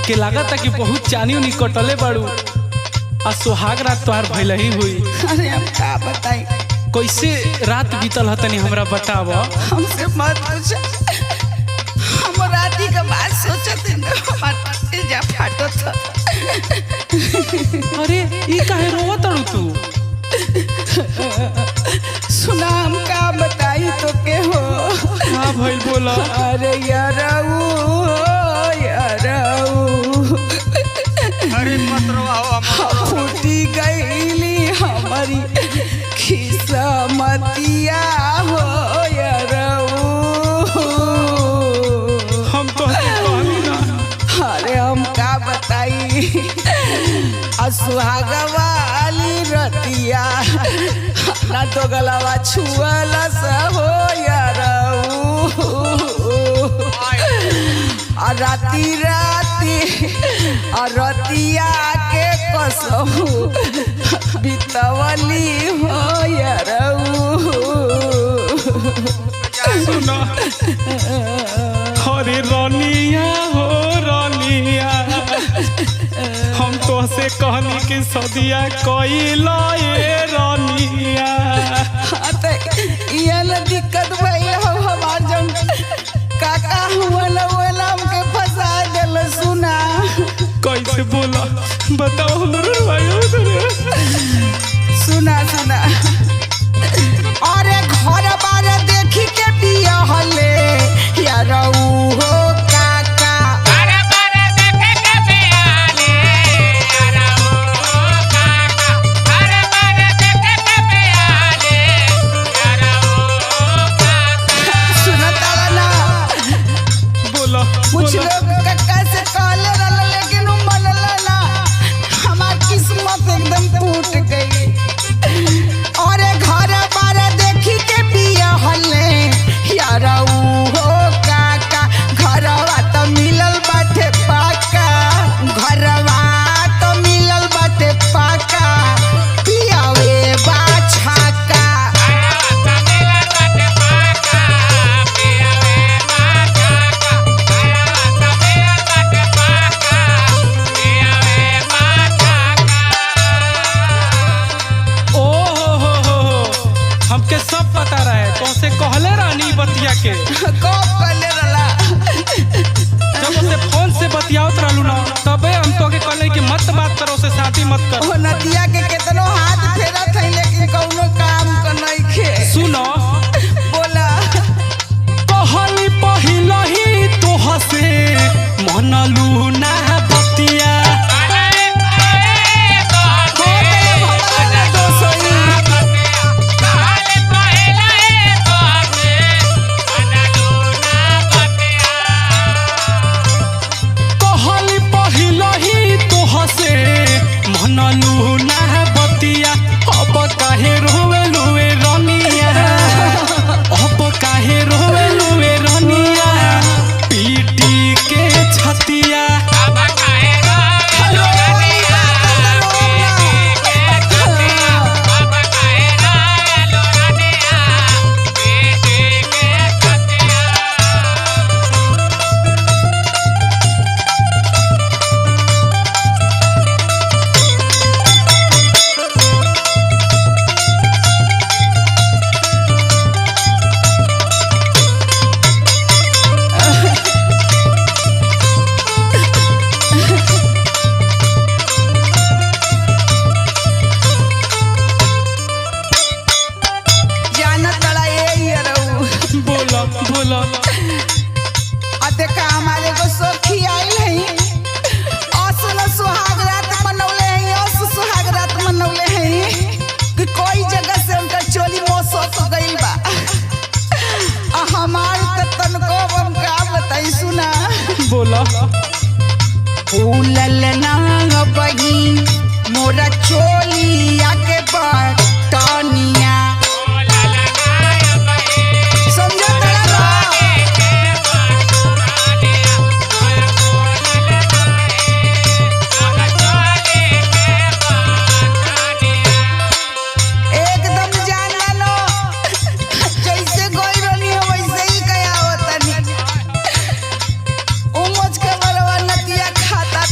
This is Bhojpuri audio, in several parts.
हमके लागत कि बहुत चानी उनी कटले बाड़ू आ सुहाग रात तोहार भइल ही हुई। अरे हम का बताई कैसे रात बीतल हतनी हमरा बताव। हमसे मत पूछ। हम राती के बात सोचत न हमार जा फाटो था। अरे ई काहे रोवत अड़ू तू? सुना हम का बताई तो के हो। हां भइल बोला। अरे याराऊ अरे मत रोवा फूटी गईली हमारी खिस्मतिया हो याराऊ। हम तो कहनी ना। अरे हम का बताई सुहागवाली रतिया ना तो गलावा छुअला सा हो याराऊ। राती राती रतिया के कसहू बितवली हो याराऊ। सुना अरे रानिया हो रानिया, हम तो से कहनी कि सदिया कइला ए रानिया। तो ये ल दिक्कत भइल हो हमार जन काका हुआ वाला हमके फंसा देल। सुना कैसे बोला बताओ हमरे भाई। सुना सुना अरे घर बार देखी के बिया हले याराऊ हो काका। अरे बारे देखे के बियाले याराऊ काका। अरे बारे देखे के बियाले याराऊ काका। सुना ताला ना बोला कुछ लोग काका से कहले रहल लेकिन उ मनला ना। हमार किस्मत एकदम टूट गई। अरे घर बार देखी के बिया हले याराऊ हो काका। घरवा तो मिलल बाटे पाका। घरवा तो मिलल बाटे पाका। पियावे बाछाका। ओ हो हमके सब पता रहे। तो से कहले रानी बतिया के कब कहले रहला? जब उसे फोन से बतियावत रहलू ना तबे हम तो के कहले कि मत बात करो, से शादी मत कर। ओ नदिया के केतनो हाथ फेरत है लेकिन कौनो काम क नइखे। सुनो बोला कहली पहिला ही तोह से मनलू ना बतिया। कहली पहिला ही तोह से मनलू ना बतिया। अब काहे रोवेलू ए रनिया, अब काहे रोवेलू ए रनिया, पीटी के छतिया। जाना तड़ा ए याराऊ। बोला बोला आ देखा हमारे को सखी आइल है। असल सुहाग रात मनौले हैं। सुहाग रात मनौले हैं कि कोई जगह से उनका चोली मोसत गइल बा। आ हमार त तनको हम का बताई। सुना बोला फूलल नांग बही मोरा चोलिया के बटनिया। समझो तड़ा ना? एकदम जाना लो जैसे गोई रनी हो वैसे ही कया होता नहीं। उमज के बरवा नदिया खाता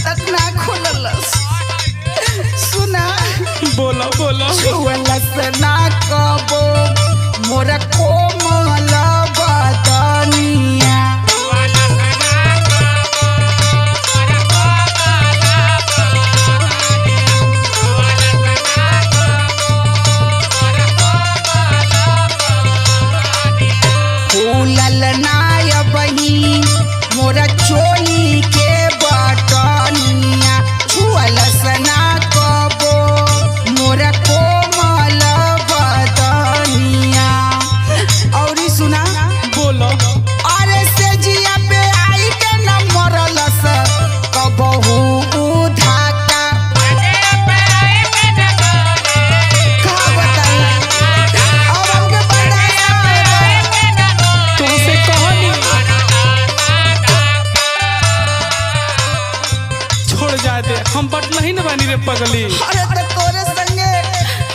छोड़ जाए दे, हम बटला ही न बानी रे पगली। अरे तो तोरे संगे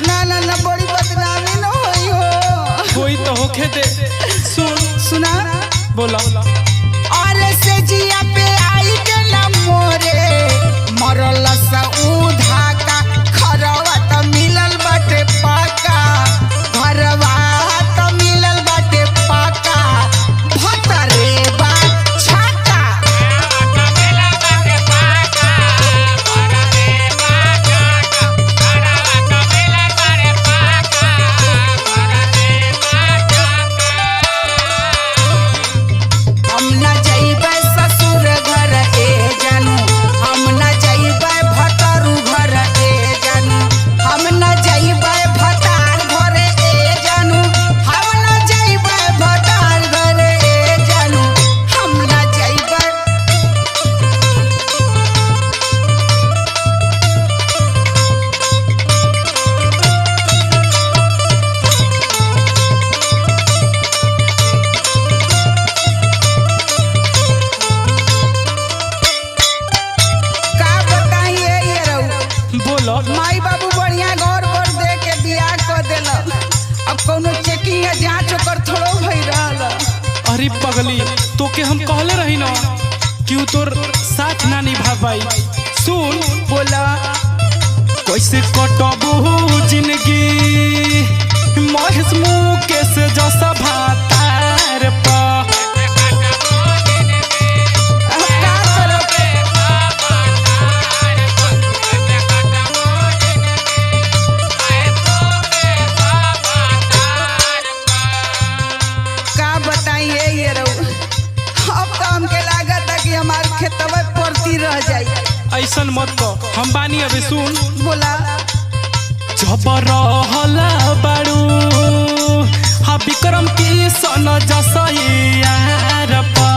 ना ना ना बड़ी बदनामी न होई हो। कोई तो होखे दे। सुना बोला। अरे से जिया पे आई के ना मोरे मरल सा उधा का खरवा त मिलल बाटे पाका घरवा त मिलल बाटे पाका भतरे बा छाका हम ना जइबै ससुर घर ए जानू हम ना जइबै भतरू घर ए जानू हम ना जइबै भतार घर ए जानू हम ना जइबै भतार घर ए जानू हम ना जइबै का बताइए ये रहू बोलो। माई बाबू बढ़िया घर पर दे के बियाह कर देलक अब कोनो चेकिंग या जांच ओकर थोड़ो भई रहल। अरे पगली, तो के हम कहले रही ना कि उ तोर साथ ना निभा पाई। सुन बोला कैसे कटबू जिंदगी महेश मुकेश जैसा भातार पा। अब का करब का बताइए ये रहू अब तो हमके लागत है कि हमार खेतवा परती रह जाई। ऐसन मत कह, हम बानी अबे। सुन बोला जब रहला बाड़ू हा विक्रम की सन जैसा यार पा।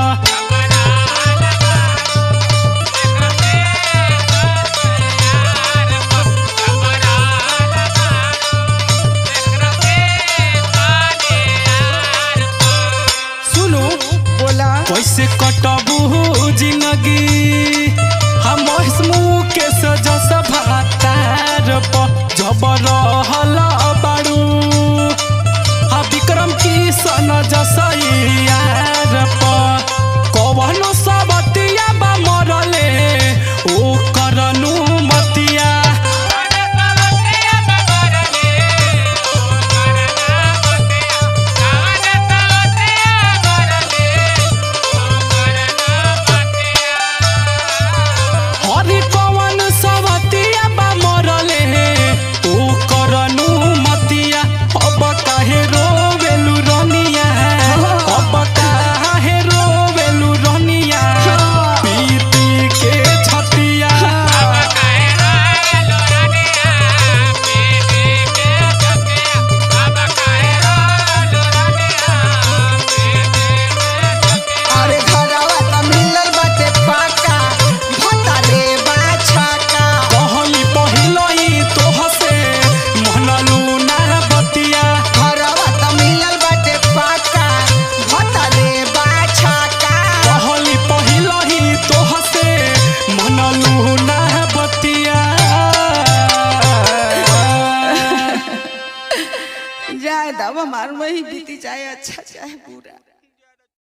सुनो बोला कैसे कटबू जिंदगी हम महेश मुकेश जैसा भातार पा। जब रहला बाड़ू हा विक्रम की सन जैसा यार पा। कवनो सबतिया बा मरले ओ करनु मतिया। हरि कवन सबतिया बा मरले ओ करनु मतिया। अब काहे रोवेलु रनिया, अब काहे रोवेलु रनिया पी पी के छतिया। अरे घरवा त मिलल बाटे पाका भतरे बा छाका कहली पहिलही तोह से मनलू ना बतिया। घरवा त मिलल बाटे पाका भतरे बा छाका कहली पहिलही तोह से मनलू ना बतिया। जाए दब हमार में ही बीती जाए अच्छा चाहे बुरा।